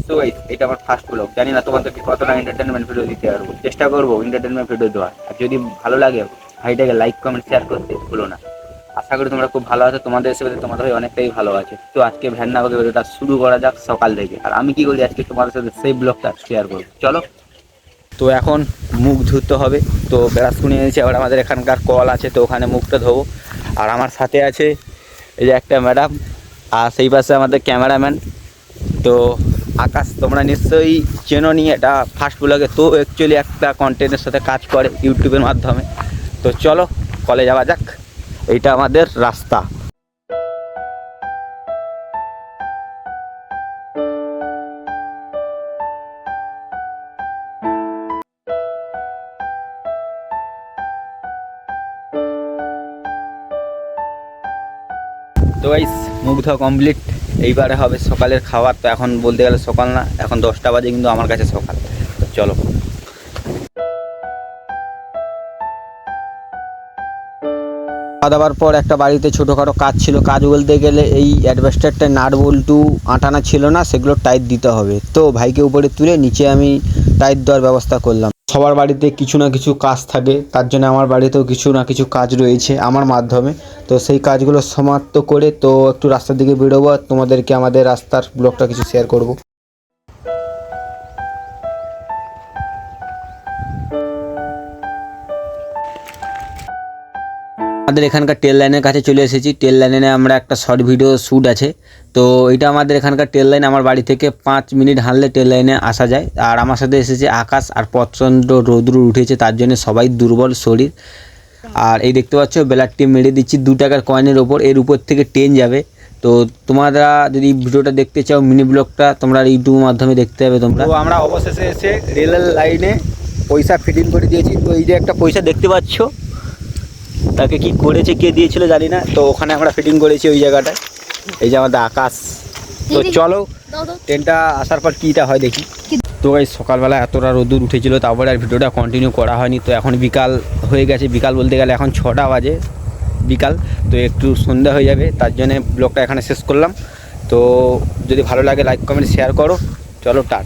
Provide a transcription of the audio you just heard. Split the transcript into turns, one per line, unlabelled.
So এটা আমার first blog, জানি না তোমাদেরকে কতটা এন্টারটেনমেন্ট ভিডিও দিতে পারবো, চেষ্টা করবো এন্টারটেনমেন্ট ভিডিও দেওয়ার। আর যদি ভালো লাগে ভাইটাকে লাইক কমেন্ট শেয়ার করতে ভুলো না। আশা করি তোমরা খুব ভালো আছো, তোমাদের হিসেবে তোমাদের ভাই অনেকটাই ভালো আছে। তো আজকে ভ্যান না করে ভিডিওটা শুরু করা যাক সকাল থেকে। আর আমি কি করি আজকে তোমাদের সাথে সেই ব্লগটা শেয়ার করবো, চলো। তো এখন মুখ ধুতে হবে, তো ব্রাশ করে নিয়েছি। আবার আমাদের এখানকার কল আছে, তো ওখানে মুখটা ধোবো। আর আমার সাথে আছে এই যে একটা ম্যাডাম, আর সেই পাশে আমাদের ক্যামেরাম্যান। তো আকাশ তোমরা নিশ্চয়ই চেনো নি, এটা ফার্স্ট ব্লগে। তো অ্যাকচুয়ালি একটা কন্টেন্টের সাথে কাজ করে ইউটিউবের মাধ্যমে। তো চলো কলে যাওয়া যাক, এইটা আমাদের রাস্তা। তো গাইস মুখ ধোয়া কমপ্লিট, এইবারে হবে সকালের খাবার। তো এখন বলতে গেলে সকাল না, এখন 10টা বাজে, কিন্তু আমার কাছে সকাল। তো চলো। খাওয়া দাওয়ার পর একটা বাড়িতে ছোটোখাটো কাজ ছিল। কাজ বলতে গেলে এই অ্যাডভেস্টারটা নাট বল্টু আটানা ছিল না, সেগুলো টাইট দিতে হবে। তো ভাইকে উপরে তুলে নিচে আমি টাইট দেওয়ার ব্যবস্থা করলাম। সবার বাড়িতে কিছু না কিছু কাজ থাকে, তার জন্য আমার বাড়িতেও কিছু না কিছু কাজ রয়েছে আমার মাধ্যমে। তো সেই কাজগুলো সমাপ্ত করে তো একটু রাস্তার দিকে বেরোবো, আর তোমাদেরকে আমাদের রাস্তার ব্লগটা কিছু শেয়ার করব। আমাদের এখানকার ট্রেন লাইনের কাছে চলে এসেছি। ট্রেন লাইনে আমরা একটা শর্ট ভিডিও শ্যুট আছে। তো এটা আমাদের এখানকার ট্রেন লাইন, আমার বাড়ি থেকে 5 মিনিট হাঁটলে ট্রেন লাইনে আসা যায়। আর আমার সাথে এসেছে আকাশ, আর প্রচণ্ড রৌদ্র উঠেছে, তার জন্য সবাই দুর্বল শরীর। আর এই দেখতে পাচ্ছ বেলারটি মেরে দিচ্ছি 2 টাকার কয়েনের ওপর, এর উপর থেকে ট্রেন যাবে। তো তোমরা যদি ভিডিওটা দেখতে চাও মিনি ব্লগটা, তোমরা ইউটিউবের মাধ্যমে দেখতে হবে তোমরা। তো আমরা অবশেষে এসে রেলের লাইনে পয়সা ফিটিং করে দিয়েছি। তো এই যে একটা পয়সা দেখতে পাচ্ছ, তাকে কি করেছে কে দিয়েছিল জানি না। তো ওখানে আমরা ফিটিং করেছি ওই জায়গাটায়। এই যে আমাদের আকাশ। তো চলো ট্রেনটা আসার পর কীটা হয় দেখি। তো এই সকালবেলা এতটা রোদুর উঠেছিল, তারপরে আর ভিডিওটা কন্টিনিউ করা হয়নি। তো এখন বিকাল হয়ে গেছে, বিকাল বলতে গেলে এখন 6টা বাজে বিকাল। তো একটু সন্ধ্যা হয়ে যাবে, তার জন্যে ব্লগটা এখানে শেষ করলাম। তো যদি ভালো লাগে লাইক কমেন্ট শেয়ার করো, চলো টাটা।